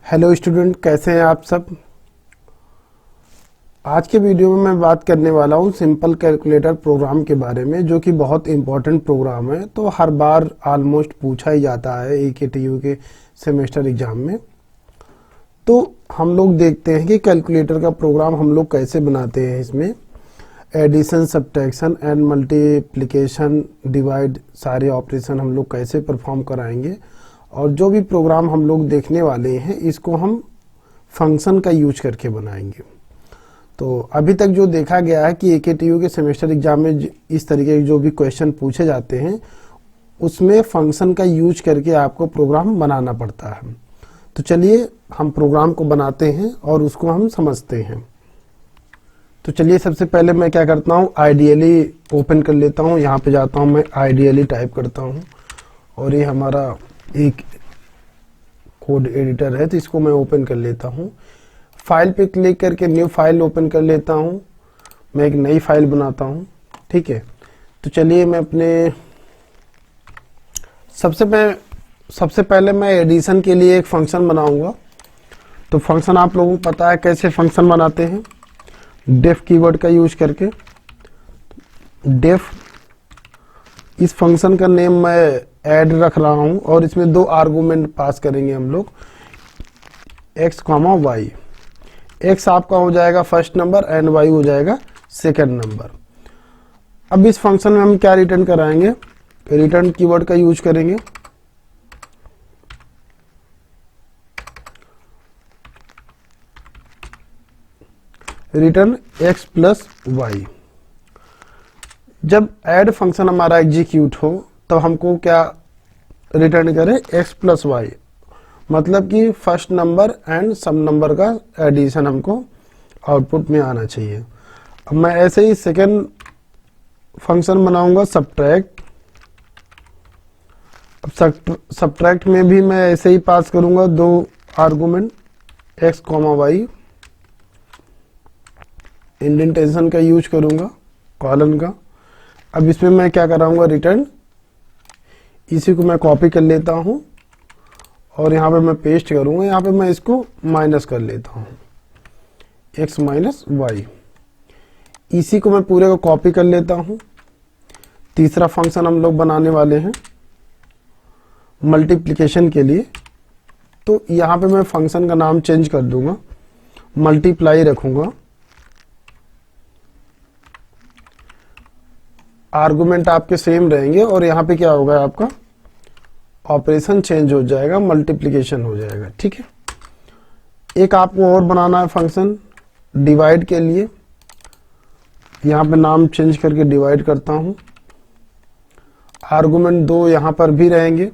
Hello student, कैसे हैं आप सब। आज के वीडियो में मैं बात करने वाला हूं सिंपल कैलकुलेटर प्रोग्राम के बारे में, जो कि बहुत इंपॉर्टेंट प्रोग्राम है। तो हर बार ऑलमोस्ट पूछा ही जाता है AKTU के सेमेस्टर एग्जाम में। तो हम लोग देखते हैं कि कैलकुलेटर का प्रोग्राम हम लोग कैसे बनाते हैं। इसमें addition, subtraction and multiplication, divide, सारे ऑपरेशन हम लोग कैसे परफॉर्म कराएंगे। और जो भी प्रोग्राम हम लोग देखने वाले हैं इसको हम फंक्शन का यूज करके बनाएंगे। तो अभी तक जो देखा गया है कि AKTU के सेमेस्टर एग्जाम में इस तरीके के जो भी क्वेश्चन पूछे जाते हैं उसमें फंक्शन का यूज करके आपको प्रोग्राम बनाना पड़ता है। तो चलिए हम प्रोग्राम को बनाते हैं और उसको हम समझते हैं। तो चलिए सबसे पहले मैं क्या करता हूँ, आइडियली ओपन कर लेता हूँ। यहाँ पे जाता हूँ, मैं आइडियली टाइप करता हूँ और ये हमारा एक कोड एडिटर है, तो इसको मैं ओपन कर लेता हूँ। फाइल पे क्लिक करके न्यू फाइल ओपन कर लेता हूँ। मैं एक नई फाइल बनाता हूँ, ठीक है। तो चलिए मैं अपने सबसे पहले मैं एडिशन के लिए एक फंक्शन बनाऊंगा। तो फंक्शन आप लोगों को पता है कैसे फंक्शन बनाते हैं, डेफ कीवर्ड का यूज करके। डेफ, इस फंक्शन का नेम मैं ऐड रख रहा हूं और इसमें दो आर्गुमेंट पास करेंगे हम लोग, x, y। x आपका हो जाएगा फर्स्ट नंबर एंड y हो जाएगा सेकंड नंबर। अब इस फंक्शन में हम क्या रिटर्न कराएंगे, रिटर्न कीवर्ड का यूज करेंगे। Return x plus y। जब ऐड फंक्शन हमारा एग्जीक्यूट हो तो हमको क्या रिटर्न करे, x प्लस वाई। मतलब कि फर्स्ट नंबर एंड सब नंबर का एडिशन हमको आउटपुट में आना चाहिए। अब मैं ऐसे ही सेकेंड फंक्शन बनाऊंगा, सब्ट्रैक्ट। अब सब्ट्रैक्ट में भी मैं ऐसे ही पास करूंगा दो आर्गुमेंट, x, y। इंडेंटेशन का यूज करूंगा, कॉलन का। अब इसमें मैं क्या कराऊंगा, रिटर्न। इसी को मैं कॉपी कर लेता हूं और यहाँ पे मैं पेस्ट करूंगा। यहाँ पे मैं इसको माइनस कर लेता हूं, x माइनस वाई। इसी को मैं पूरे को कॉपी कर लेता हूं। तीसरा फंक्शन हम लोग बनाने वाले हैं मल्टीप्लिकेशन के लिए। तो यहाँ पे मैं फंक्शन का नाम चेंज कर दूंगा, मल्टीप्लाई रखूंगा। आर्गुमेंट आपके सेम रहेंगे और यहाँ पे क्या होगा, आपका ऑपरेशन चेंज हो जाएगा, मल्टीप्लिकेशन हो जाएगा, ठीक है। एक आपको और बनाना है फंक्शन डिवाइड के लिए। यहाँ पे नाम चेंज करके डिवाइड करता हूं। आर्गुमेंट दो यहाँ पर भी रहेंगे।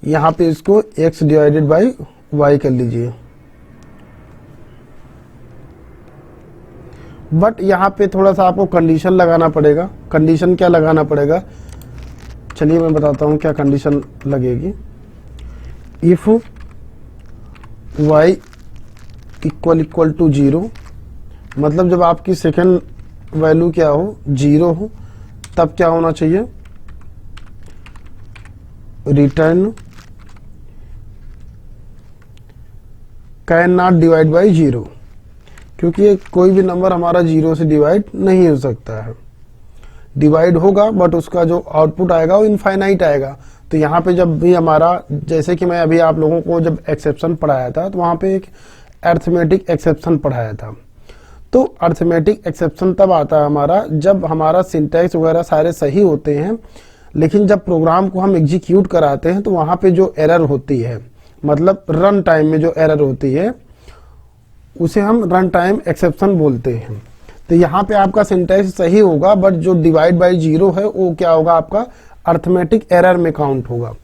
यहाँ पे इसको x डिवाइडेड बाई y कर लीजिए। बट यहाँ पे थोड़ा सा आपको कंडीशन लगाना पड़ेगा। कंडीशन क्या लगाना पड़ेगा, चलिए मैं बताता हूँ क्या कंडीशन लगेगी। इफ y इक्वल टू 0, मतलब जब आपकी सेकंड वैल्यू क्या हो, 0 हो, तब क्या होना चाहिए, return can not divide by 0। क्योंकि कोई भी नंबर हमारा 0 से डिवाइड नहीं हो सकता है। डिवाइड होगा बट उसका जो आउटपुट आएगा वो इनफाइनाइट आएगा। तो यहाँ पे जब भी हमारा, जैसे कि मैं अभी आप लोगों को जब एक्सेप्शन पढ़ाया था तो वहाँ पे एक अर्थमेटिक एक्सेप्शन पढ़ाया था। तो अर्थमेटिक एक्सेप्शन तब आता है हमारा जब हमारा सिंटैक्स वगैरह सारे सही होते हैं, लेकिन जब प्रोग्राम को हम एग्जीक्यूट कराते हैं तो वहाँ पे जो एरर होती है, मतलब रन टाइम में जो एरर होती है उसे हम रन टाइम एक्सेप्शन बोलते हैं। तो यहाँ पे आपका सिंटैक्स सही होगा बट जो डिवाइड बाई 0 है वो क्या होगा, आपका अर्थमेटिक एरर में काउंट होगा।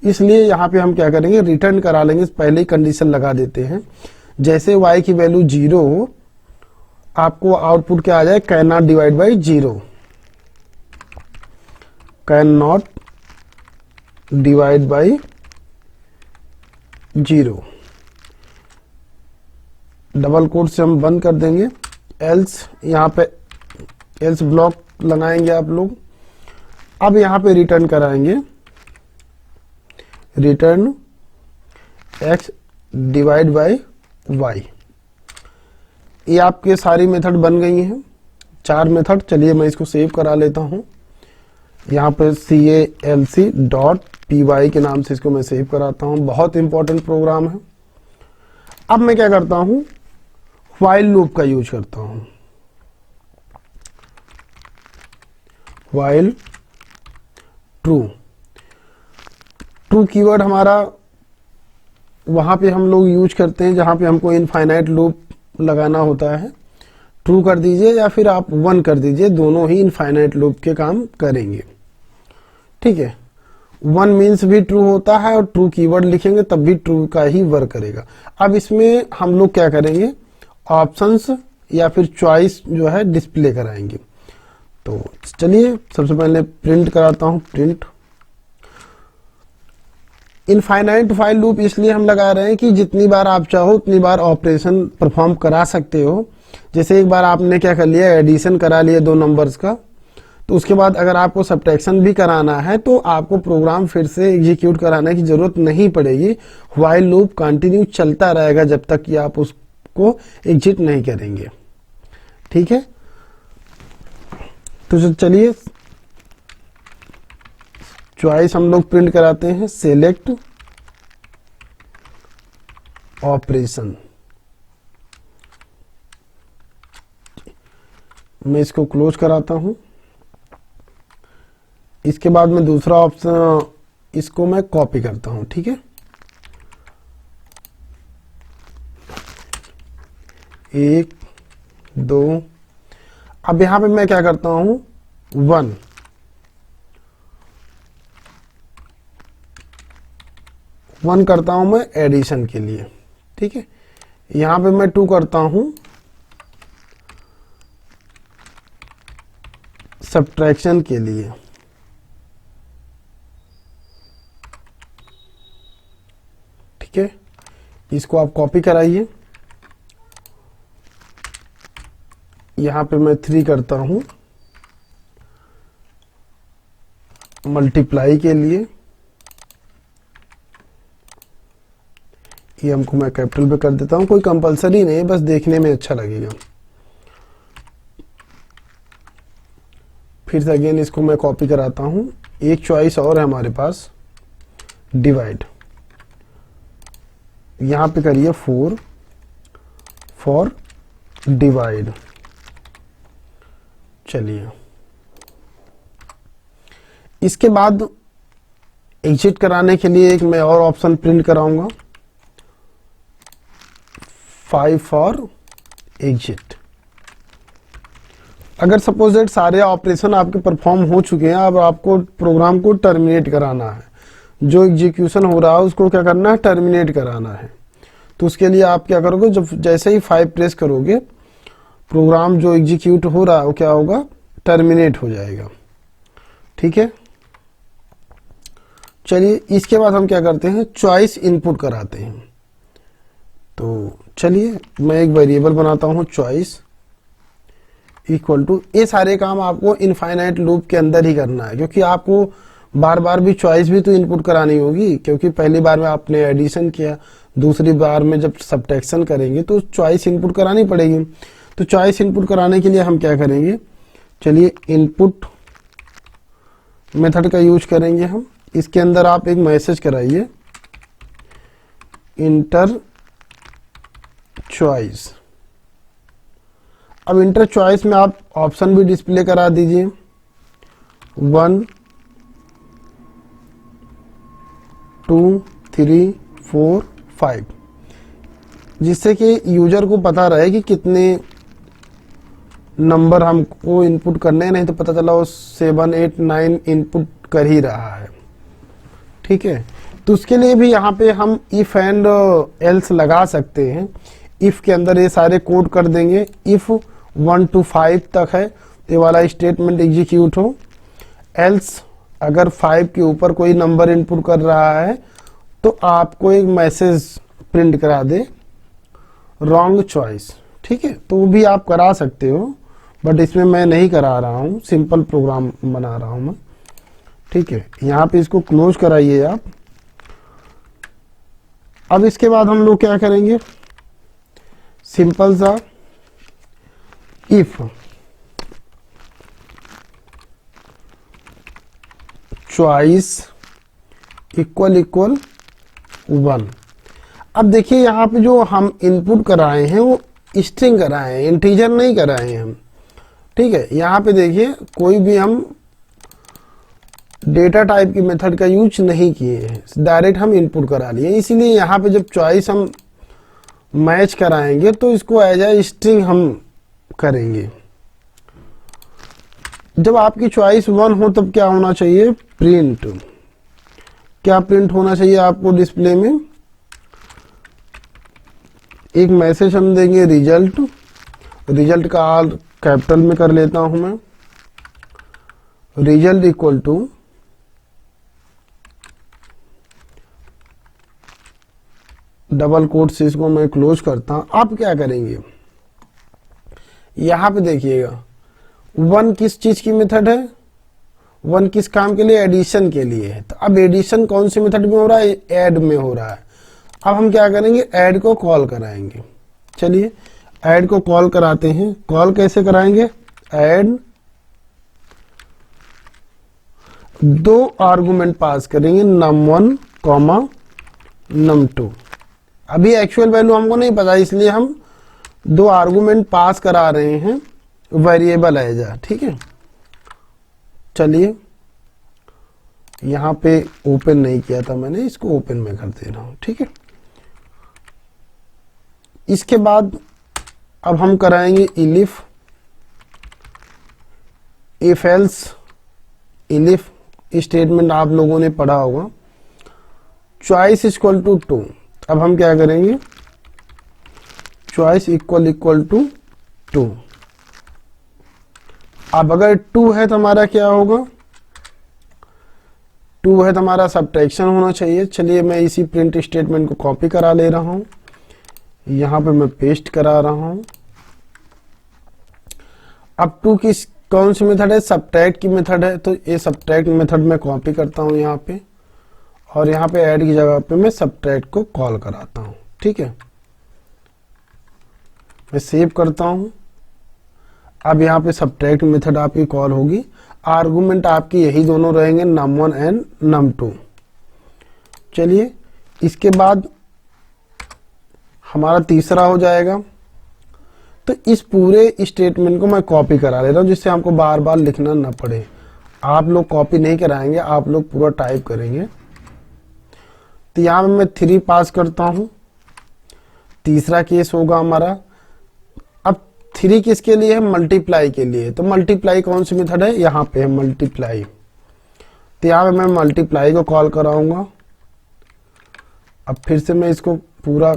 इसलिए यहाँ पे हम क्या करेंगे, रिटर्न करा लेंगे। पहले ही कंडीशन लगा देते हैं, जैसे y की वैल्यू 0 हो आपको आउटपुट क्या आ जाए, can not divide by 0, can not divide by 0। Double quote से हम बंद कर देंगे। एल्स, यहाँ पे एल्स ब्लॉक लगाएंगे आप लोग। अब यहाँ पे रिटर्न कराएंगे, return x divide by y। ये आपके सारी मेथड बन गई हैं, 4 मेथड। चलिए मैं इसको सेव करा लेता हूँ। यहाँ पे calc.py के नाम से इसको मैं सेव कराता हूँ। बहुत इंपॉर्टेंट प्रोग्राम है। अब मैं क्या करता हूँ, व्हाइल लूप का यूज करता हूँ। व्हाइल ट्रू कीवर्ड हमारा वहां पे हम लोग यूज करते हैं जहां पे हमको इनफाइनाइट लूप लगाना होता है। ट्रू कर दीजिए या फिर आप 1 कर दीजिए, दोनों ही इनफाइनाइट लूप के काम करेंगे। ठीक है, 1 मीन्स भी ट्रू होता है और ट्रू कीवर्ड लिखेंगे तब भी ट्रू का ही वर्क करेगा। अब इसमें हम लोग क्या करेंगे, ऑप्शंस या फिर चॉइस जो है डिस्प्ले कराएंगे। तो चलिए सबसे पहले प्रिंट कराता हूं। प्रिंट इनफाइनाइट व्हाइल लूप इसलिए हम लगा रहे हैं कि जितनी बार आप चाहो उतनी बार ऑपरेशन परफॉर्म करा सकते हो। जैसे एक बार आपने क्या कर लिया, एडिशन करा लिया 2 नंबर्स का, तो उसके बाद अगर आपको सब्ट्रैक्शन भी कराना है तो आपको प्रोग्राम फिर से एग्जीक्यूट कराने की जरूरत नहीं पड़ेगी। व्हाइल लूप कंटिन्यू चलता रहेगा जब तक कि आप उसको एग्जिट नहीं करेंगे। ठीक है, तो चलिए चॉइस हम लोग प्रिंट कराते हैं, सेलेक्ट ऑपरेशन। मैं इसको क्लोज कराता हूं। इसके बाद में दूसरा ऑप्शन, इसको मैं कॉपी करता हूं। ठीक है, 1 2। अब यहां पे मैं क्या करता हूं, 1 करता हूं मैं एडिशन के लिए। ठीक है, यहां पे मैं 2 करता हूं सब्ट्रैक्शन के लिए। ठीक है, इसको आप कॉपी कराइए। यहां पे मैं 3 करता हूं मल्टीप्लाई के लिए। ये हमको मैं कैपिटल पे कर देता हूं, कोई कंपलसरी नहीं है, बस देखने में अच्छा लगेगा। फिर से अगेन इसको मैं कॉपी कराता हूं। एक चॉइस और है हमारे पास, डिवाइड। यहां पे करिए 4 फॉर डिवाइड। चलिए इसके बाद एग्जिट कराने के लिए एक मैं और ऑप्शन प्रिंट कराऊंगा, 5 फॉर एग्जिट। अगर सपोज दैट सारे ऑपरेशन आपके परफॉर्म हो चुके हैं, अब आपको प्रोग्राम को टर्मिनेट कराना है, जो एग्जीक्यूशन हो रहा है उसको क्या करना है, टर्मिनेट कराना है। तो उसके लिए आप क्या करोगे, जब जैसे ही 5 प्रेस करोगे, प्रोग्राम जो एग्जीक्यूट हो रहा है वो क्या होगा, टर्मिनेट हो जाएगा। ठीक है, चलिए इसके बाद हम क्या करते हैं, चॉइस इनपुट कराते हैं। तो चलिए मैं एक वेरिएबल बनाता हूं, चॉइस इक्वल टू, ये सारे काम आपको इनफाइनाइट लूप के अंदर ही करना है, क्योंकि आपको बार बार भी चॉइस भी तो इनपुट करानी होगी। क्योंकि पहली बार में आपने एडिशन किया, दूसरी बार में जब सब्ट्रैक्शन करेंगे तो चॉइस इनपुट करानी पड़ेगी। तो चॉइस इनपुट कराने के लिए हम क्या करेंगे, चलिए इनपुट मेथड का यूज करेंगे हम। इसके अंदर आप एक मैसेज कराइए, इंटर चॉइस। अब इंटर चॉइस में आप ऑप्शन भी डिस्प्ले करा दीजिए, 1 2 3 4 5, जिससे कि यूजर को पता रहे कि कितने नंबर हमको इनपुट करने हैं। नहीं तो पता चला वो 7 8 9 इनपुट कर ही रहा है। ठीक है, तो उसके लिए भी यहाँ पे हम इफ एंड एल्स लगा सकते हैं। इफ के अंदर ये सारे कोड कर देंगे, इफ 1 to 5 तक है ये वाला स्टेटमेंट एग्जीक्यूट हो, एल्स अगर 5 के ऊपर कोई नंबर इनपुट कर रहा है तो आपको एक मैसेज प्रिंट करा दे, रॉन्ग चॉइस। ठीक है, तो वो भी आप करा सकते हो, बट इसमें मैं नहीं करा रहा हूँ, सिंपल प्रोग्राम बना रहा हूँ मैं। ठीक है, यहाँ पे इसको क्लोज कराइए आप अब इसके बाद हम लोग क्या करेंगे, सिंपल सा इफ चॉइस इक्वल इक्वल 1। अब देखिए यहाँ पे जो हम इनपुट कराए हैं वो स्ट्रिंग कराए हैं, इंटीजर नहीं कराए हैं हम, ठीक है। यहाँ पे देखिए कोई भी हम डेटा टाइप की मेथड का यूज नहीं किए हैं, डायरेक्ट हम इनपुट करा लिए। इसीलिए यहाँ पे जब चॉइस हम मैच कराएंगे तो इसको एज ए स्ट्रिंग हम करेंगे। जब आपकी चॉइस 1 हो तब क्या होना चाहिए, प्रिंट। क्या प्रिंट होना चाहिए आपको डिस्प्ले में, एक मैसेज हम देंगे रिजल्ट। रिजल्ट का आल कैपिटल में कर लेता हूं मैं, result equal to double quote से इसको मैं क्लोज करता हूं। आप क्या करेंगे, यहां पे देखिएगा 1 किस चीज की मेथड है, 1 किस काम के लिए, एडिशन के लिए है। तो अब एडिशन कौन सी मेथड में हो रहा है, ऐड में हो रहा है। अब हम क्या करेंगे, ऐड को कॉल कराएंगे। चलिए ऐड को कॉल कराते हैं। कॉल कैसे कराएंगे, ऐड 2 आर्गुमेंट पास करेंगे, num1 कॉमा num2। अभी एक्चुअल वैल्यू हमको नहीं पता, इसलिए हम 2 आर्गुमेंट पास करा रहे हैं वेरिएबल एज आ, ठीक है। चलिए यहां पे ओपन नहीं किया था मैंने, इसको ओपन में कर दे रहा हूं, ठीक है। इसके बाद अब हम कराएंगे इलिफ, इफ एल्स। इलिफ स्टेटमेंट आप लोगों ने पढ़ा होगा, चॉइस इक्वल टू 2। अब हम क्या करेंगे, चॉइस इक्वल इक्वल टू 2। अब अगर 2 है तो हमारा क्या होगा, 2 है तो हमारा सब्ट्रैक्शन होना चाहिए। चलिए मैं इसी प्रिंट स्टेटमेंट को कॉपी करा ले रहा हूं, यहां पे मैं पेस्ट करा रहा हूं। अब 2 की कौन सी मेथड है, सब्ट्रैक्ट की मेथड है, तो ये सब्ट्रैक्ट मेथड में कॉपी करता हूं यहाँ पे, और यहाँ पे ऐड की जगह पे मैं सब्ट्रैक्ट को कॉल कराता हूं, ठीक है। मैं सेव करता हूं। अब यहाँ पे सब्ट्रैक्ट मेथड आपकी कॉल होगी, आर्गुमेंट आपकी यही दोनों रहेंगे, num1 एंड num2। चलिए इसके बाद हमारा तीसरा हो जाएगा। तो इस पूरे स्टेटमेंट को मैं कॉपी करा ले रहा हूं, जिससे हमको बार बार लिखना ना पड़े। आप लोग कॉपी नहीं कराएंगे, आप लोग पूरा टाइप करेंगे। तो यहां मैं 3 पास करता हूं, तीसरा केस होगा हमारा। अब 3 किसके लिए है, मल्टीप्लाई के लिए। तो मल्टीप्लाई कौन सी मेथड है, यहाँ पे है मल्टीप्लाई। तो यहाँ पे मैं मल्टीप्लाई को कॉल कराऊंगा। अब फिर से मैं इसको पूरा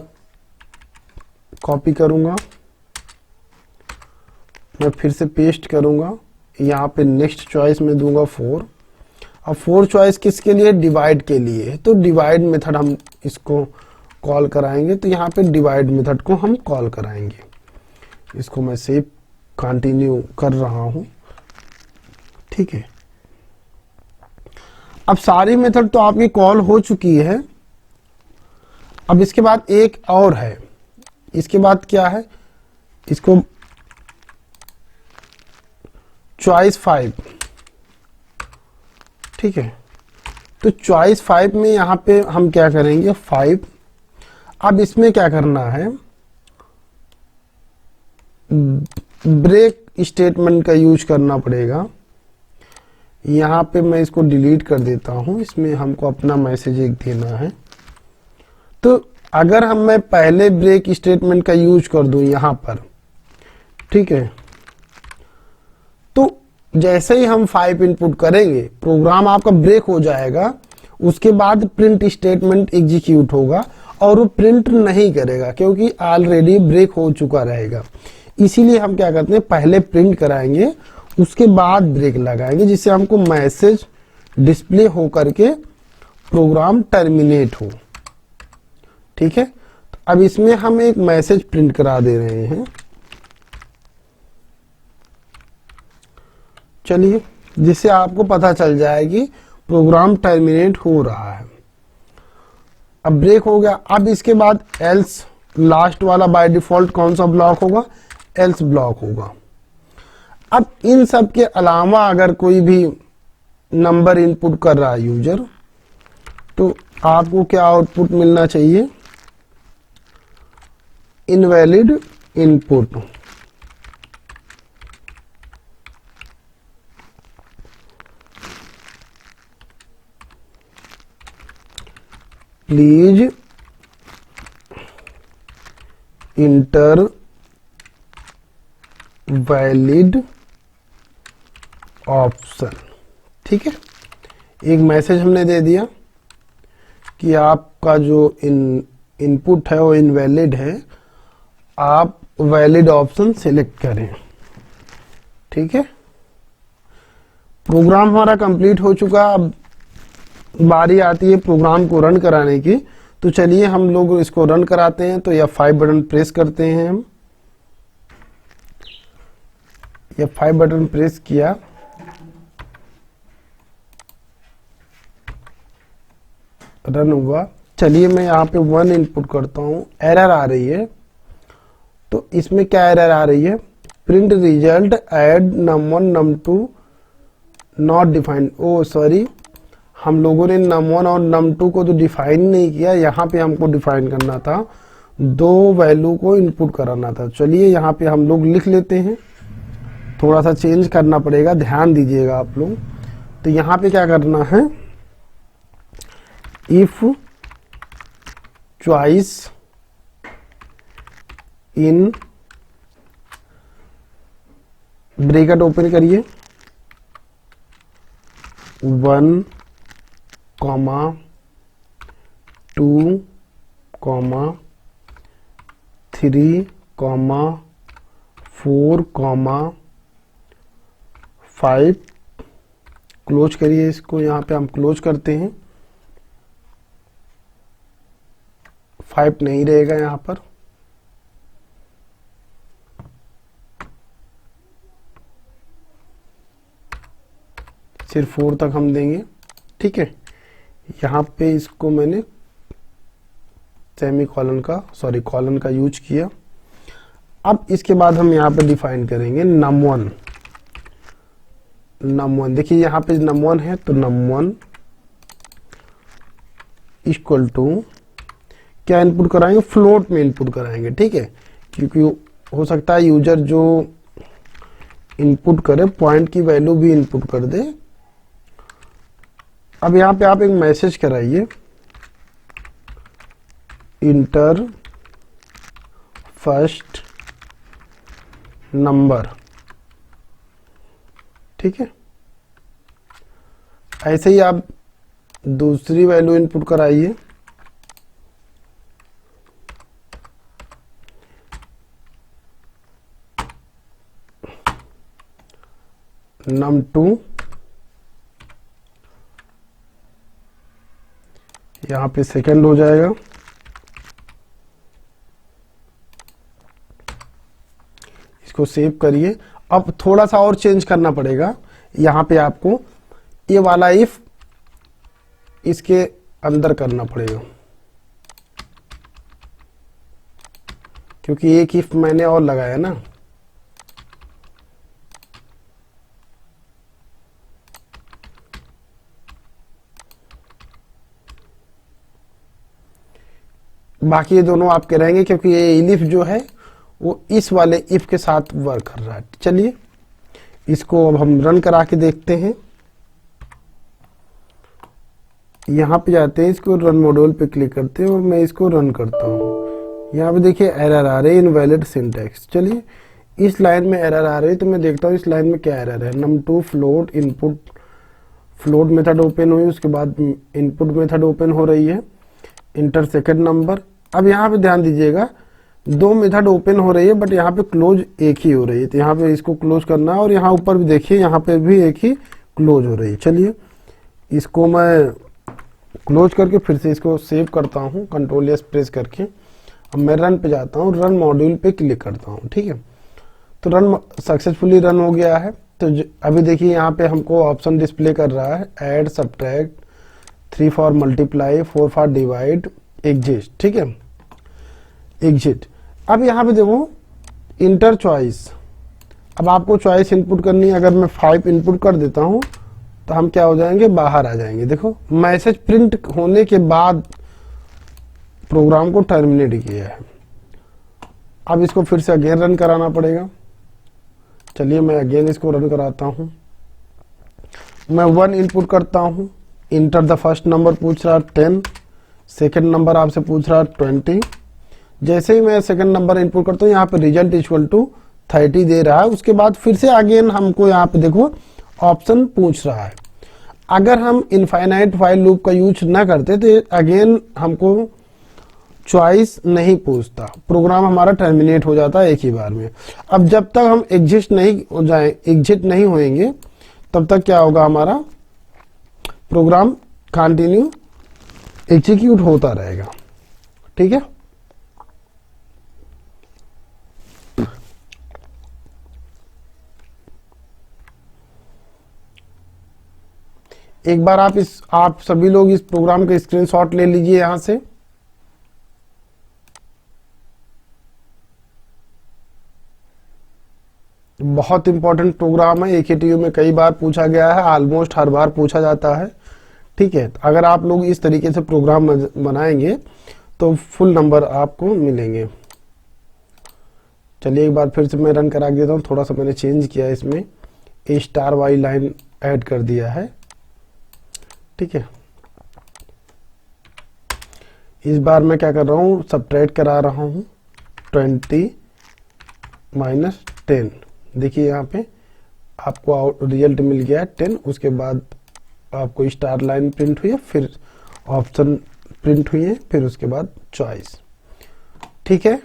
कॉपी करूंगा, मैं फिर से पेस्ट करूंगा, यहाँ पे नेक्स्ट चॉइस में दूंगा 4। अब 4 चॉइस किसके लिए, डिवाइड के लिए। तो डिवाइड मेथड हम इसको कॉल कराएंगे। तो यहाँ पे डिवाइड मेथड को हम कॉल कराएंगे। इसको मैं सेव कंटिन्यू कर रहा हूं, ठीक है। अब सारी मेथड तो आपकी कॉल हो चुकी है। अब इसके बाद एक और है, इसके बाद क्या है, इसको चॉइस 5, ठीक है। तो चॉइस 5 में यहां पे हम क्या करेंगे, 5। अब इसमें क्या करना है, ब्रेक स्टेटमेंट का यूज करना पड़ेगा। यहां पे मैं इसको डिलीट कर देता हूं, इसमें हमको अपना मैसेज एक देना है। तो अगर मैं पहले ब्रेक स्टेटमेंट का यूज कर दूं यहां पर, ठीक है, तो जैसे ही हम 5 इनपुट करेंगे प्रोग्राम आपका ब्रेक हो जाएगा। उसके बाद प्रिंट स्टेटमेंट एग्जीक्यूट होगा और वो प्रिंट नहीं करेगा, क्योंकि ऑलरेडी ब्रेक हो चुका रहेगा। इसीलिए हम क्या करते हैं, पहले प्रिंट कराएंगे, उसके बाद ब्रेक लगाएंगे, जिससे हमको मैसेज डिस्प्ले हो करके प्रोग्राम टर्मिनेट हो, ठीक है। तो अब इसमें हम एक मैसेज प्रिंट करा दे रहे हैं। चलिए, जिससे आपको पता चल जाए कि प्रोग्राम टर्मिनेट हो रहा है। अब ब्रेक हो गया। अब इसके बाद एल्स लास्ट वाला बाय डिफॉल्ट कौन सा ब्लॉक होगा, एल्स ब्लॉक होगा। अब इन सब के अलावा अगर कोई भी नंबर इनपुट कर रहा है यूजर, तो आपको क्या आउटपुट मिलना चाहिए, invalid input. Please inter valid option. ठीक है, एक मैसेज हमने दे दिया कि आपका जो इनपुट है वो इनवैलिड है, आप वैलिड ऑप्शन सिलेक्ट करें। ठीक है, प्रोग्राम हमारा कंप्लीट हो चुका। अब बारी आती है प्रोग्राम को रन कराने की, तो चलिए हम लोग इसको रन कराते हैं। तो F5 बटन प्रेस करते हैं हम। F5 बटन प्रेस किया, रन हुआ। चलिए मैं यहाँ पे 1 इनपुट करता हूँ, एरर आ रही है। तो इसमें क्या एरर आ रही है, print result add num1 num2 not defined. Oh sorry, हम लोगों ने num1 और num2 को तो डिफाइन नहीं किया, यहाँ पे हमको डिफाइन करना था, 2 वैल्यू को इनपुट कराना था। चलिए यहाँ पे हम लोग लिख लेते हैं, थोड़ा सा चेंज करना पड़ेगा, ध्यान दीजिएगा आप लोग। तो यहाँ पे क्या करना है, if choice in bracket open करिए 1, 2, 3, 4, 5 क्लोज करिए इसको। यहाँ पे हम क्लोज करते हैं, 5 नहीं रहेगा यहाँ पर। सिर्फ 4 तक हम देंगे। ठीक है, यहाँ पे इसको मैंने सेमीकोलन का कॉलन का यूज किया। अब इसके बाद हम यहाँ पे डिफाइन करेंगे num1। देखिए यहाँ पे num1 है, तो num1 इक्वल टू क्या इनपुट कराएंगे, फ्लोट में इनपुट कराएंगे। ठीक है, क्योंकि हो सकता है यूजर जो इनपुट करे पॉइंट की वैल्यू भी इनपुट कर दे। अब यहाँ पे आप एक मैसेज कराइए, इंटर फर्स्ट नंबर। ठीक है, ऐसे ही आप दूसरी वैल्यू इनपुट कराइए, num2। यहाँ पे सेकंड हो जाएगा। इसको सेव करिए। अब थोड़ा सा और चेंज करना पड़ेगा, यहाँ पे आपको ये वाला इफ इसके अंदर करना पड़ेगा, क्योंकि एक इफ मैंने और लगाया ना। बाकी ये दोनों आपके रहेंगे, क्योंकि ये इफ जो है वो इस वाले इफ के साथ वर्क कर रहा है। चलिए इसको अब हम रन करा के देखते हैं। यहाँ पे जाते हैं, इसको रन मॉड्यूल पे क्लिक करते हैं और मैं इसको रन करता हूँ। यहाँ पे देखिए एरर आ रही है, इनवैलिड सिंटैक्स। चलिए इस लाइन में एरर आ रही है, तो मैं देखता हूँ इस लाइन में क्या एरर है। num2 float input, float method open हुई, उसके बाद इनपुट मेथड ओपन हो रही है, इंटर सेकंड नंबर। अब यहाँ पे ध्यान दीजिएगा, 2 मेथड ओपन हो रही है, बट यहाँ पे क्लोज एक ही हो रही है। तो यहाँ पे इसको क्लोज करना है, और यहाँ ऊपर भी देखिए, यहाँ पे भी एक ही क्लोज हो रही है। चलिए इसको मैं क्लोज करके फिर से इसको सेव करता हूँ, Ctrl+S प्रेस करके। अब मैं रन पे जाता हूँ, रन मॉड्यूल पे क्लिक करता हूँ। ठीक है, तो रन सक्सेसफुली रन हो गया है। तो अभी देखिए यहाँ पे हमको ऑप्शन डिस्प्ले कर रहा है, add, subtract, 3 for multiply, 4 for divide, exit, ठीक है, एग्जिट। अब यहाँ पे देखो इंटर चॉइस, अब आपको चॉइस इनपुट करनी है। अगर मैं 5 इनपुट कर देता हूँ तो हम क्या हो जाएंगे, बाहर आ जाएंगे। देखो मैसेज प्रिंट होने के बाद प्रोग्राम को टर्मिनेट किया है। अब इसको फिर से अगेन रन कराना पड़ेगा। चलिए मैं अगेन इसको रन कराता हूँ। मैं 1 इनपुट करता हूँ, इंटर द फर्स्ट नंबर पूछ रहा 10, सेकंड नंबर आपसे पूछ रहा 20। जैसे ही मैं सेकंड नंबर इनपुट करता हूँ यहाँ पे रिजल्ट इक्वल टू 30 दे रहा है। उसके बाद फिर से अगेन हमको यहाँ पे देखो ऑप्शन पूछ रहा है। अगर हम इनफाइनाइट व्हाइल लूप का यूज ना करते तो अगेन हमको चॉइस नहीं पूछता, प्रोग्राम हमारा टर्मिनेट हो जाता है एक ही बार में। अब जब तक हम एग्जिट नहीं होएंगे तब तक क्या होगा, हमारा प्रोग्राम कंटिन्यू एग्जीक्यूट होता रहेगा, ठीक है। एक बार आप सभी लोग इस प्रोग्राम का स्क्रीनशॉट ले लीजिए यहां से। बहुत इंपॉर्टेंट प्रोग्राम है, AKTU में कई बार पूछा गया है, ऑलमोस्ट हर बार पूछा जाता है, ठीक है। अगर आप लोग इस तरीके से प्रोग्राम बनाएंगे तो फुल नंबर आपको मिलेंगे। चलिए एक बार फिर से मैं रन करा देता हूँ। थोड़ा सा मैंने चेंज किया, इसमें A*Y लाइन ऐड कर दिया है, ठीक है। इस बार मैं क्या कर रहा हूँ, सब्ट्रैक्ट करा रहा हूँ 20 माइनस 10। देखिए यहाँ पे आपको रिजल्ट मिल गया है 10। उसके बाद आपको स्टार लाइन प्रिंट हुई है, फिर ऑप्शन प्रिंट हुई है, फिर उसके बाद चॉइस, ठीक है।